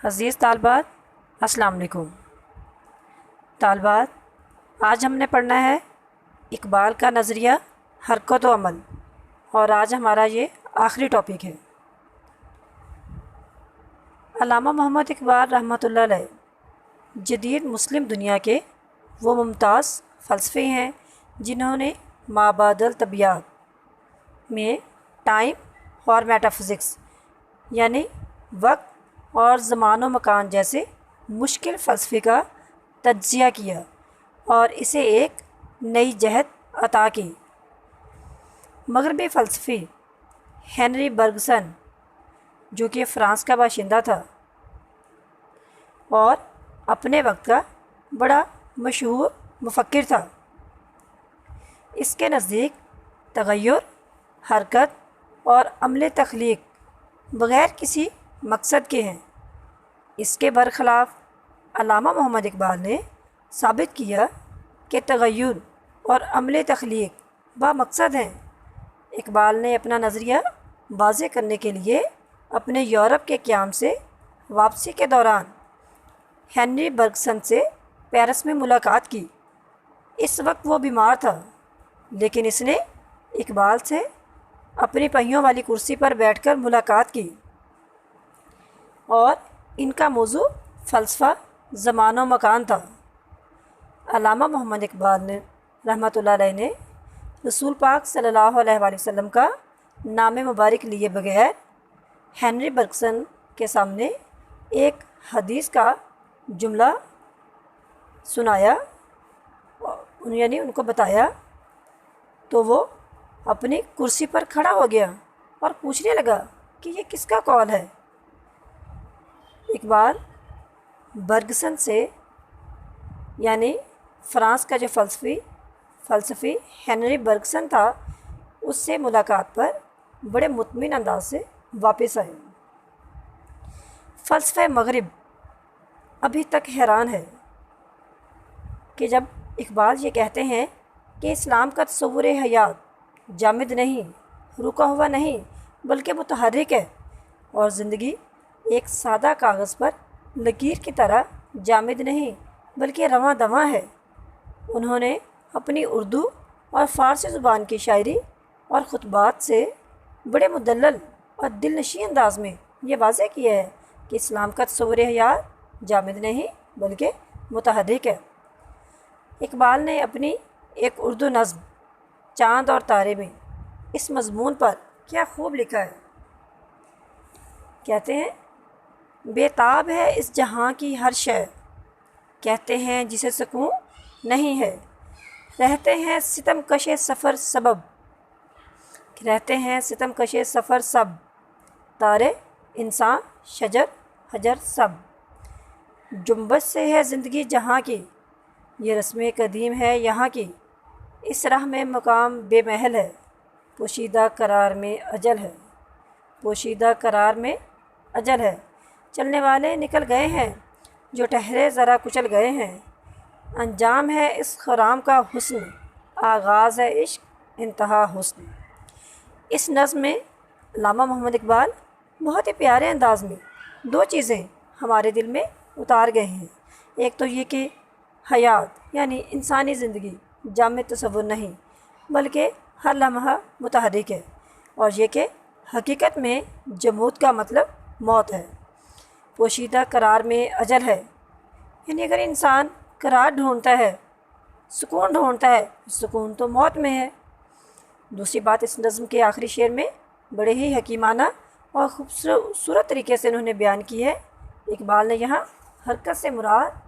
عزیز طالبات، السلام علیکم۔ طالبات، آج ہم نے پڑھنا ہے اقبال کا نظریہ حرکت و عمل، اور آج ہمارا یہ آخری ٹاپک ہے۔ علامہ محمد اقبال رحمۃ اللہ علیہ جدید مسلم دنیا کے وہ ممتاز فلسفی ہیں جنہوں نے مابعد الطبیعیات میں ٹائم اور میٹافزکس یعنی وقت اور زمان و مکان جیسے مشکل فلسفے کا تجزیہ کیا اور اسے ایک نئی جہت عطا کی۔ مغربی فلسفی ہنری برگسن، جو کہ فرانس کا باشندہ تھا اور اپنے وقت کا بڑا مشہور مفکر تھا، اس کے نزدیک تغیر، حرکت اور عمل تخلیق بغیر کسی مقصد کے ہیں۔ اس کے برخلاف علامہ محمد اقبال نے ثابت کیا کہ تغیر اور عمل تخلیق بامقصد ہیں۔ اقبال نے اپنا نظریہ واضح کرنے کے لیے اپنے یورپ کے قیام سے واپسی کے دوران ہنری برگسن سے پیرس میں ملاقات کی۔ اس وقت وہ بیمار تھا، لیکن اس نے اقبال سے اپنی پہیوں والی کرسی پر بیٹھ کر ملاقات کی اور ان کا موضوع فلسفہ زمان و مکان تھا۔ علامہ محمد اقبال نے رحمۃ اللہ علیہ نے رسول پاک صلی اللہ علیہ وآلہ وسلم کا نام مبارک لیے بغیر ہنری برگسن کے سامنے ایک حدیث کا جملہ سنایا، یعنی ان کو بتایا، تو وہ اپنی کرسی پر کھڑا ہو گیا اور پوچھنے لگا کہ یہ کس کا قول ہے۔ اقبال برگسن سے، یعنی فرانس کا جو فلسفی ہنری برگسن تھا، اس سے ملاقات پر بڑے مطمئن انداز سے واپس آئے۔ فلسفہ مغرب ابھی تک حیران ہے کہ جب اقبال یہ کہتے ہیں کہ اسلام کا تصور حیات جامد نہیں، رکا ہوا نہیں، بلکہ متحرک ہے، اور زندگی ایک سادہ کاغذ پر لکیر کی طرح جامد نہیں بلکہ رواں دواں ہے۔ انہوں نے اپنی اردو اور فارسی زبان کی شاعری اور خطبات سے بڑے مدلل اور دل نشین انداز میں یہ واضح کیا ہے کہ اسلام کا تصور حیات جامد نہیں بلکہ متحرک ہے۔ اقبال نے اپنی ایک اردو نظم چاند اور تارے میں اس مضمون پر کیا خوب لکھا ہے۔ کہتے ہیں، بے تاب ہے اس جہاں کی ہر شے، کہتے ہیں جسے سکون نہیں ہے، رہتے ہیں ستم کش سفر سبب، رہتے ہیں ستم کش سفر سب، تارے انسان شجر حجر سب، جنبش سے ہے زندگی جہاں کی، یہ رسم قدیم ہے یہاں کی، اس راہ میں مقام بے محل ہے، پوشیدہ قرار میں اجل ہے، پوشیدہ قرار میں اجل ہے، چلنے والے نکل گئے ہیں، جو ٹھہرے ذرا کچل گئے ہیں، انجام ہے اس خرام کا حسن، آغاز ہے عشق انتہا حسن۔ اس نظم میں علامہ محمد اقبال بہت ہی پیارے انداز میں دو چیزیں ہمارے دل میں اتار گئے ہیں۔ ایک تو یہ کہ حیات یعنی انسانی زندگی جامد تصور نہیں بلکہ ہر لمحہ متحرک ہے، اور یہ کہ حقیقت میں جمود کا مطلب موت ہے، پوشیدہ قرار میں اجل ہے، یعنی اگر انسان قرار ڈھونڈتا ہے، سکون ڈھونڈتا ہے، سکون تو موت میں ہے۔ دوسری بات، اس نظم کے آخری شعر میں بڑے ہی حکیمانہ اور خوبصورت طریقے سے انہوں نے بیان کی ہے۔ اقبال نے یہاں حرکت سے مراد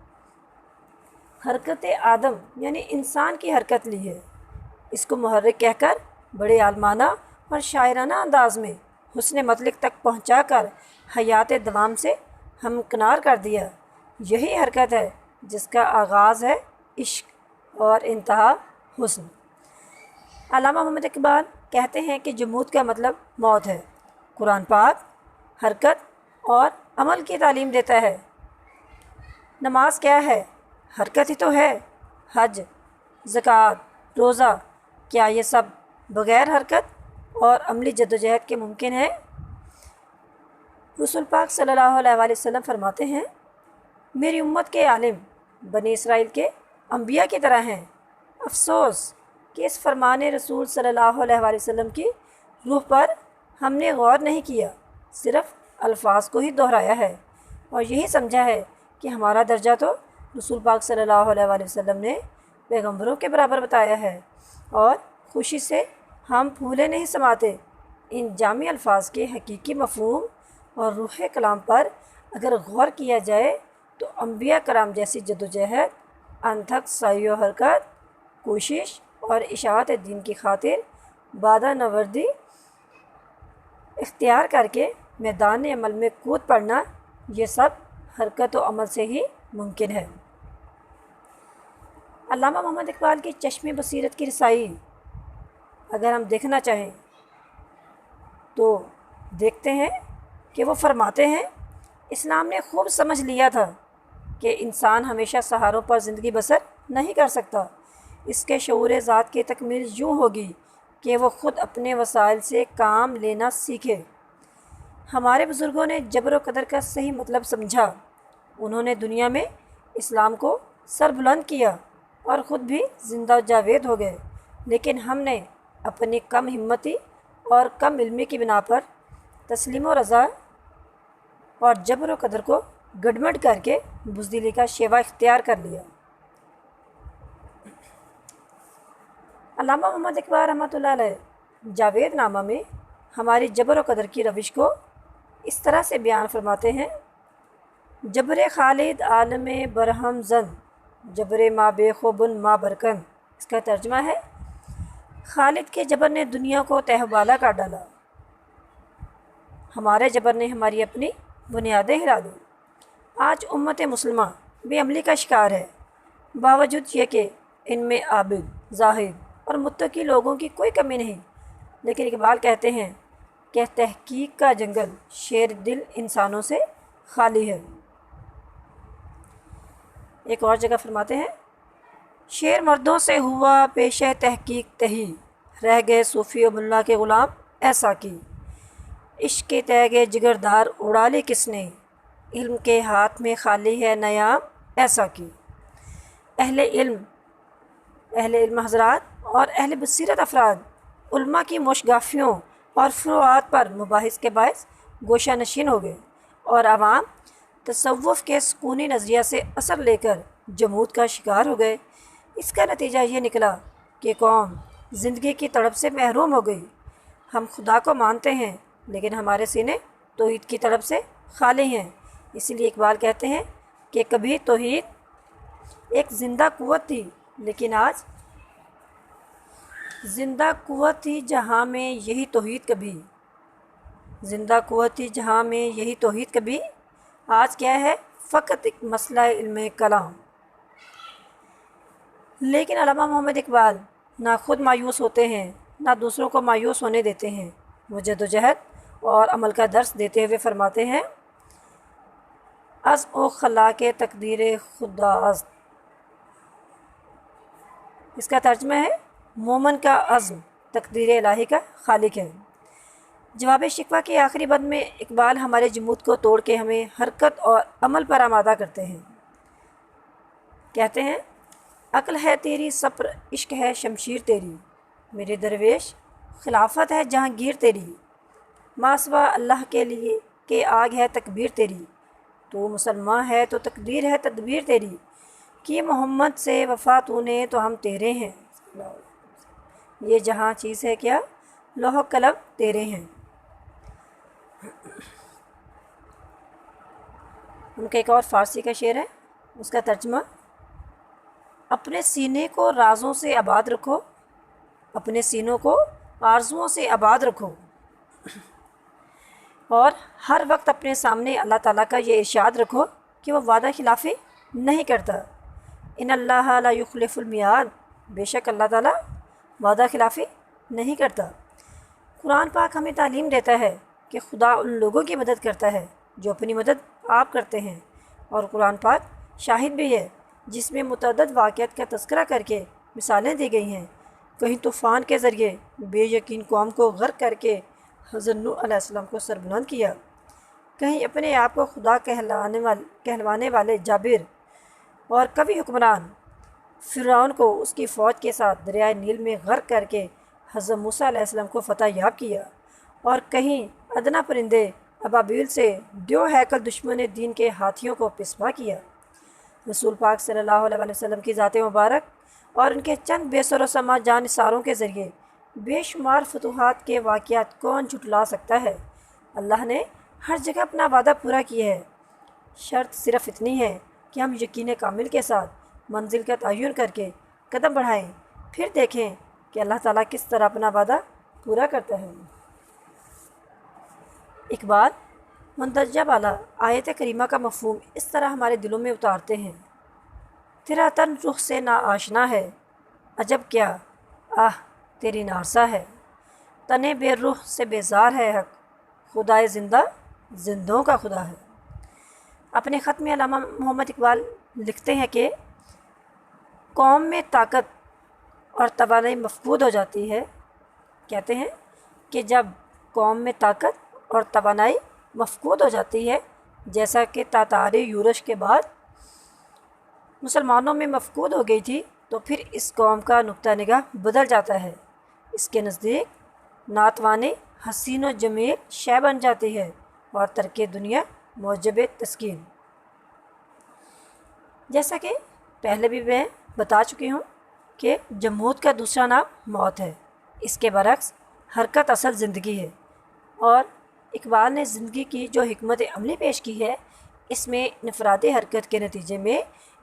حرکت آدم یعنی انسان کی حرکت لی ہے، اس کو محرک کہہ کر بڑے عالمانہ اور شاعرانہ انداز میں حسن مطلق تک پہنچا کر حیات دوام سے ہمکنار کر دیا۔ یہی حرکت ہے جس کا آغاز ہے عشق اور انتہا حسن۔ علامہ محمد اقبال کہتے ہیں کہ جمود کا مطلب موت ہے۔ قرآن پاک حرکت اور عمل کی تعلیم دیتا ہے۔ نماز کیا ہے؟ حرکت ہی تو ہے۔ حج، زکوٰۃ، روزہ، کیا یہ سب بغیر حرکت اور عملی جدوجہد کے ممکن ہے؟ رسول پاک صلی اللہ علیہ وآلہ وسلم فرماتے ہیں میری امت کے عالم بنی اسرائیل کے انبیاء کی طرح ہیں۔ افسوس کہ اس فرمان رسول صلی اللہ علیہ وآلہ وسلم کی روح پر ہم نے غور نہیں کیا، صرف الفاظ کو ہی دہرایا ہے اور یہی سمجھا ہے کہ ہمارا درجہ تو رسول پاک صلی اللہ علیہ وآلہ وسلم نے پیغمبروں کے برابر بتایا ہے، اور خوشی سے ہم پھولے نہیں سماتے۔ ان جامع الفاظ کے حقیقی مفہوم اور روح کلام پر اگر غور کیا جائے تو انبیاء کرام جیسی جدوجہد، انتھک سعی و حرکت، کوشش اور اشاعت دین کی خاطر بادہ نوردی اختیار کر کے میدان عمل میں کود پڑنا، یہ سب حرکت و عمل سے ہی ممکن ہے۔ علامہ محمد اقبال کی چشم بصیرت کی رسائی اگر ہم دیکھنا چاہیں تو دیکھتے ہیں کہ وہ فرماتے ہیں اسلام نے خوب سمجھ لیا تھا کہ انسان ہمیشہ سہاروں پر زندگی بسر نہیں کر سکتا۔ اس کے شعور ذات کی تکمیل یوں ہوگی کہ وہ خود اپنے وسائل سے کام لینا سیکھے۔ ہمارے بزرگوں نے جبر و قدر کا صحیح مطلب سمجھا، انہوں نے دنیا میں اسلام کو سر بلند کیا اور خود بھی زندہ و جاوید ہو گئے، لیکن ہم نے اپنی کم ہمتی اور کم علمی کی بنا پر تسلیم و رضا اور جبر و قدر کو گڈمڈ کر کے بزدلی کا شیوا اختیار کر لیا۔ علامہ محمد اقبال رحمۃ اللہ علیہ جاوید نامہ میں ہماری جبر و قدر کی روش کو اس طرح سے بیان فرماتے ہیں جبر خالد عالم برہم زن، جبر ما بے خوبن ما برکن۔ اس کا ترجمہ ہے خالد کے جبر نے دنیا کو تہ بالا کر ڈالا، ہمارے جبر نے ہماری اپنی بنیادیں ہلا دی۔ آج امت مسلمہ بے عملی کا شکار ہے، باوجود یہ کہ ان میں عابد، زاہد اور متقی لوگوں کی کوئی کمی نہیں، لیکن اقبال کہتے ہیں کہ تحقیق کا جنگل شیر دل انسانوں سے خالی ہے۔ ایک اور جگہ فرماتے ہیں شیر مردوں سے ہوا پیش تحقیق تہی، رہ گئے صوفی و ملا کے غلام ایسا کی۔ عشق کے تیغ جگردار اڑا لی کس نے، علم کے ہاتھ میں خالی ہے نیام ایسا کی۔ اہل علم حضرات اور اہل بصیرت افراد علماء کی موشگافیوں اور فروعات پر مباحث کے باعث گوشہ نشین ہو گئے، اور عوام تصوف کے سکونی نظریہ سے اثر لے کر جمود کا شکار ہو گئے۔ اس کا نتیجہ یہ نکلا کہ قوم زندگی کی تڑپ سے محروم ہو گئی۔ ہم خدا کو مانتے ہیں لیکن ہمارے سینے توحید کی طلب سے خالی ہیں۔ اسی لیے اقبال کہتے ہیں کہ کبھی توحید ایک زندہ قوت تھی، لیکن آج زندہ قوت تھی جہاں میں یہی توحید کبھی، زندہ قوت تھی جہاں میں یہی توحید کبھی، آج کیا ہے فقط ایک مسئلہ علم کلام۔ لیکن علامہ محمد اقبال نہ خود مایوس ہوتے ہیں نہ دوسروں کو مایوس ہونے دیتے ہیں، وہ جدوجہد اور عمل کا درس دیتے ہوئے فرماتے ہیں از او خلا کے تقدیر خدا است۔ اس کا ترجمہ ہے مومن کا عزم تقدیر الہی کا خالق ہے۔ جواب شکوہ کے آخری بند میں اقبال ہمارے جمود کو توڑ کے ہمیں حرکت اور عمل پر آمادہ کرتے ہیں۔ کہتے ہیں عقل ہے تیری صبر عشق ہے شمشیر تیری، میرے درویش خلافت ہے جہاں گیر تیری، ماسوا اللہ کے لیے کہ آگ ہے تکبیر تیری، تو مسلمان ہے تو تقدیر ہے تدبیر تیری، کہ محمد سے وفا تو نے تو ہم تیرے ہیں، یہ جہاں چیز ہے کیا لوح و قلم تیرے ہیں۔ ان کا ایک اور فارسی کا شعر ہے، اس کا ترجمہ اپنے سینے کو رازوں سے آباد رکھو، اپنے سینوں کو آرزوؤں سے آباد رکھو، اور ہر وقت اپنے سامنے اللہ تعالیٰ کا یہ ارشاد رکھو کہ وہ وعدہ خلافی نہیں کرتا۔ ان اللہ لا یخلف المیعاد، بے شک اللہ تعالیٰ وعدہ خلافی نہیں کرتا۔ قرآن پاک ہمیں تعلیم دیتا ہے کہ خدا ان لوگوں کی مدد کرتا ہے جو اپنی مدد آپ کرتے ہیں، اور قرآن پاک شاہد بھی ہے جس میں متعدد واقعات کا تذکرہ کر کے مثالیں دی گئی ہیں۔ کہیں طوفان کے ذریعے بے یقین قوم کو غرق کر کے حضرت نوح علیہ السلام کو سربلند کیا، کہیں اپنے آپ کو خدا کہلوانے والے جابر اور کبھی حکمران فرعون کو اس کی فوج کے ساتھ دریائے نیل میں غرق کر کے حضرت موسیٰ علیہ السلام کو فتح یاب کیا، اور کہیں ادنا پرندے ابابیل سے دیو ہیکل دشمن دین کے ہاتھیوں کو پسپا کیا۔ رسول پاک صلی اللہ علیہ وسلم کی ذات مبارک اور ان کے چند بے سر و سما جان نثاروں کے ذریعے بے شمار فتوحات کے واقعات کون جھٹلا سکتا ہے۔ اللہ نے ہر جگہ اپنا وعدہ پورا کیا ہے، شرط صرف اتنی ہے کہ ہم یقین کامل کے ساتھ منزل کا تعین کر کے قدم بڑھائیں، پھر دیکھیں کہ اللہ تعالیٰ کس طرح اپنا وعدہ پورا کرتا ہے۔ اقبال مندرجہ بالا آیت کریمہ کا مفہوم اس طرح ہمارے دلوں میں اتارتے ہیں۔ تیرا تن رخ سے نا آشنا ہے، عجب کیا آہ تیری نارسا ہے، تنے بے رخ سے بیزار ہے حق، خدائے زندہ زندوں کا خدا ہے۔ اپنے خط میں علامہ محمد اقبال لکھتے ہیں کہ قوم میں طاقت اور توانائی مفقود ہو جاتی ہے، کہتے ہیں کہ جب قوم میں طاقت اور توانائی مفقود ہو جاتی ہے، جیسا کہ تاتاری یورش کے بعد مسلمانوں میں مفقود ہو گئی تھی، تو پھر اس قوم کا نقطہ نگاہ بدل جاتا ہے۔ اس کے نزدیک ناتوانی حسین و جمیل شے بن جاتی ہے اور ترک دنیا موجب تسکین۔ جیسا کہ پہلے بھی میں بتا چکی ہوں کہ جمود کا دوسرا نام موت ہے، اس کے برعکس حرکت اصل زندگی ہے، اور اقبال نے زندگی کی جو حکمت عملی پیش کی ہے، اس میں انفرادی حرکت کے نتیجے میں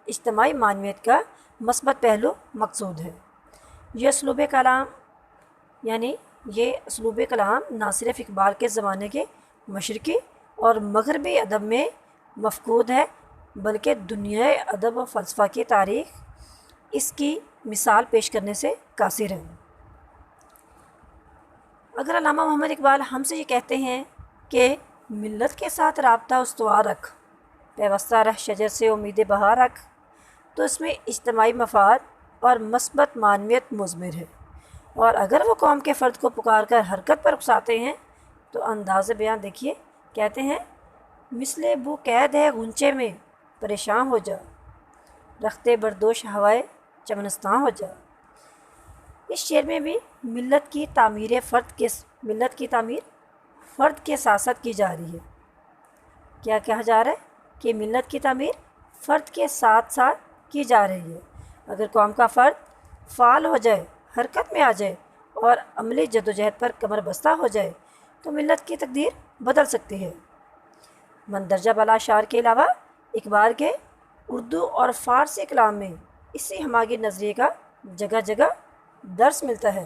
اجتماعی معنویت کا مثبت پہلو مقصود ہے۔ یہ اسلوب کلام نہ صرف اقبال کے زمانے کے مشرقی اور مغربی ادب میں مفقود ہے، بلکہ دنیائے ادب و فلسفہ کی تاریخ اس کی مثال پیش کرنے سے قاصر ہے۔ اگر علامہ محمد اقبال ہم سے یہ کہتے ہیں کہ ملت کے ساتھ رابطہ استوار رکھ، پیوستہ رہ شجر سے امید بہار رکھ، تو اس میں اجتماعی مفاد اور مثبت معنویت مضمر ہے، اور اگر وہ قوم کے فرد کو پکار کر حرکت پر اکساتے ہیں تو انداز بیان دیکھیے، کہتے ہیں مثل بو قید ہے غنچے میں پریشان ہو جا، رختے بردوش ہوائے چمنستان ہو جا۔ اس شعر میں بھی ملت کی تعمیر فرد کے ساتھ ساتھ کی جا رہی ہے۔ کیا کہا جا رہا ہے کہ ملت کی تعمیر فرد کے ساتھ ساتھ کی جا رہی ہے۔ اگر قوم کا فرد فعال ہو جائے، حرکت میں آ جائے اور عملی جدوجہد پر کمر بستہ ہو جائے تو ملت کی تقدیر بدل سکتی ہے۔ مندرجہ بالا اشعار کے علاوہ اقبال کے اردو اور فارسی کلام میں اسی ہماگیر نظریے کا جگہ جگہ درس ملتا ہے۔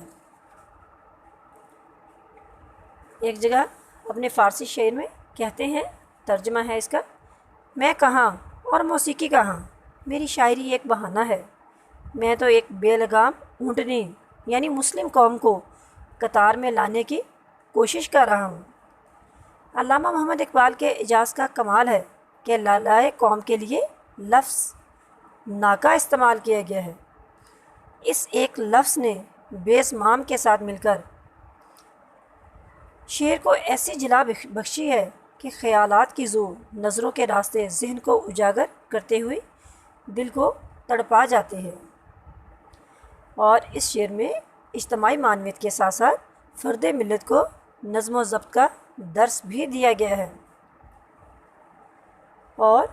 ایک جگہ اپنے فارسی شعر میں کہتے ہیں، ترجمہ ہے اس کا، میں کہاں اور موسیقی کہاں، میری شاعری ایک بہانہ ہے، میں تو ایک بے لگام اونٹنی یعنی مسلم قوم کو قطار میں لانے کی کوشش کر رہا ہوں۔ علامہ محمد اقبال کے اعجاز کا کمال ہے کہ لالائے قوم کے لیے لفظ ناکا استعمال کیا گیا ہے۔ اس ایک لفظ نے بے اسمام کے ساتھ مل کر شعر کو ایسی جلا بخشی ہے کہ خیالات کی زو نظروں کے راستے ذہن کو اجاگر کرتے ہوئے دل کو تڑپا جاتے ہیں، اور اس شعر میں اجتماعی معنویت کے ساتھ ساتھ فرد ملت کو نظم و ضبط کا درس بھی دیا گیا ہے، اور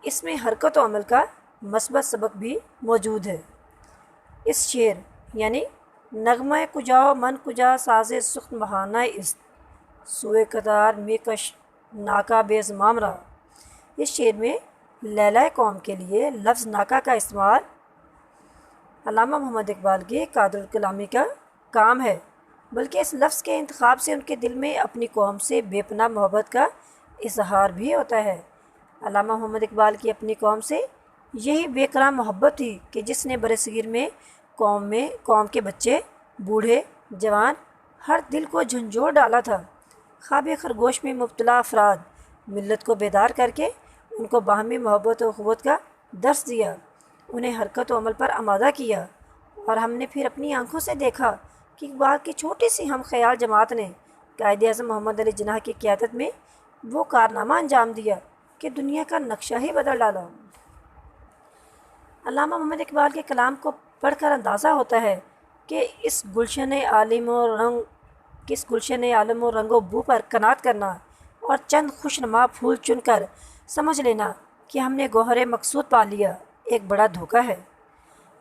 اس میں حرکت و عمل کا مثبت سبق بھی موجود ہے۔ اس شعر یعنی نغمہ کجا من کجا ساز سخت بہانہ است، سوئے قطار می کش ناکا بے زمام را، اس شعر میں لیلہ قوم کے لیے لفظ ناکا کا استعمال علامہ محمد اقبال کی قادر کلامی کا کام ہے، بلکہ اس لفظ کے انتخاب سے ان کے دل میں اپنی قوم سے بے پناہ محبت کا اظہار بھی ہوتا ہے۔ علامہ محمد اقبال کی اپنی قوم سے یہی بے قرار محبت تھی کہ جس نے برصغیر میں قوم کے بچے، بوڑھے، جوان ہر دل کو جھنجھوڑ ڈالا تھا۔ خواب خرگوش میں مبتلا افراد ملت کو بیدار کر کے ان کو باہمی محبت و اخوت کا درس دیا، انہیں حرکت و عمل پر آمادہ کیا، اور ہم نے پھر اپنی آنکھوں سے دیکھا کہ اقبال کی چھوٹی سی ہم خیال جماعت نے قائد اعظم محمد علی جناح کی قیادت میں وہ کارنامہ انجام دیا کہ دنیا کا نقشہ ہی بدل ڈالا۔ علامہ محمد اقبال کے کلام کو پڑھ کر اندازہ ہوتا ہے کہ اس گلشن عالم و رنگ و بو پر قناعت کرنا اور چند خوشنما پھول چن کر سمجھ لینا کہ ہم نے گوہر مقصود پا لیا ایک بڑا دھوکہ ہے۔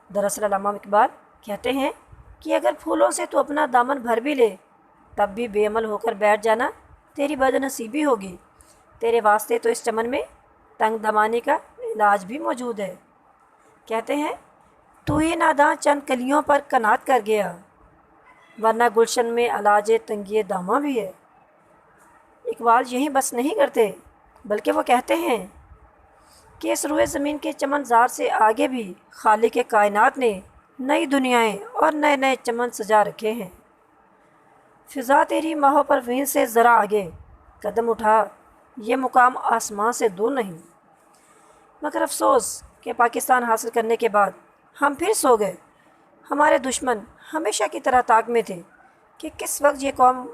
دراصل علامہ اقبال کہتے ہیں کہ اگر پھولوں سے تو اپنا دامن بھر بھی لے تب بھی بے عمل ہو کر بیٹھ جانا تیری بد نصیبی ہوگی۔ تیرے واسطے تو اس چمن میں تنگ دمانی کا علاج بھی موجود ہے۔ کہتے ہیں تو ہی ناداں چند کلیوں پر قناعت کر گیا، ورنہ گلشن میں علاج تنگی داماں بھی ہے۔ اقبال یہیں بس نہیں کرتے بلکہ وہ کہتے ہیں کہ اس روئے زمین کے چمن زار سے آگے بھی خالق کائنات نے نئی دنیایں اور نئے نئے چمن سجا رکھے ہیں۔ فضا تیری ماہو پروین سے ذرا آگے قدم اٹھا، یہ مقام آسمان سے دور نہیں۔ مگر افسوس کہ پاکستان حاصل کرنے کے بعد ہم پھر سو گئے۔ ہمارے دشمن ہمیشہ کی طرح طاق میں تھے کہ کس وقت یہ قوم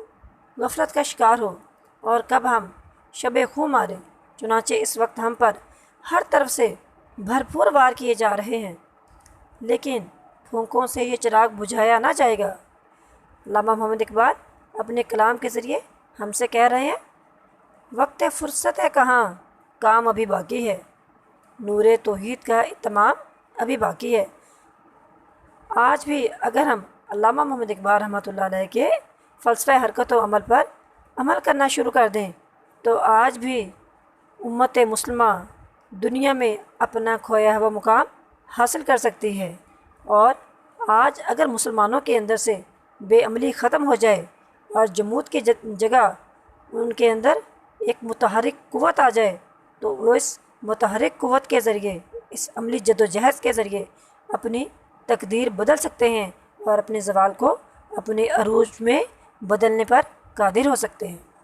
غفلت کا شکار ہو اور کب ہم شب خوں مارے۔ چنانچہ اس وقت ہم پر ہر طرف سے بھرپور وار کیے جا رہے ہیں، لیکن پھونکوں سے یہ چراغ بجھایا نہ جائے گا۔ علامہ محمد اقبال اپنے کلام کے ذریعے ہم سے کہہ رہے ہیں وقت فرصت ہے کہاں، کام ابھی باقی ہے، نور توحید کا اتمام ابھی باقی ہے۔ آج بھی اگر ہم علامہ محمد اقبال رحمۃ اللہ علیہ کے فلسفہ حرکت و عمل پر عمل کرنا شروع کر دیں تو آج بھی امت مسلمہ دنیا میں اپنا کھویا ہوا مقام حاصل کر سکتی ہے۔ اور آج اگر مسلمانوں کے اندر سے بے عملی ختم ہو جائے اور جمود کی جگہ ان کے اندر ایک متحرک قوت آ جائے تو وہ اس متحرک قوت کے ذریعے، اس عملی جد و جہد کے ذریعے اپنی تقدیر بدل سکتے ہیں اور اپنے زوال کو اپنے عروج میں بدلنے پر قادر ہو سکتے ہیں۔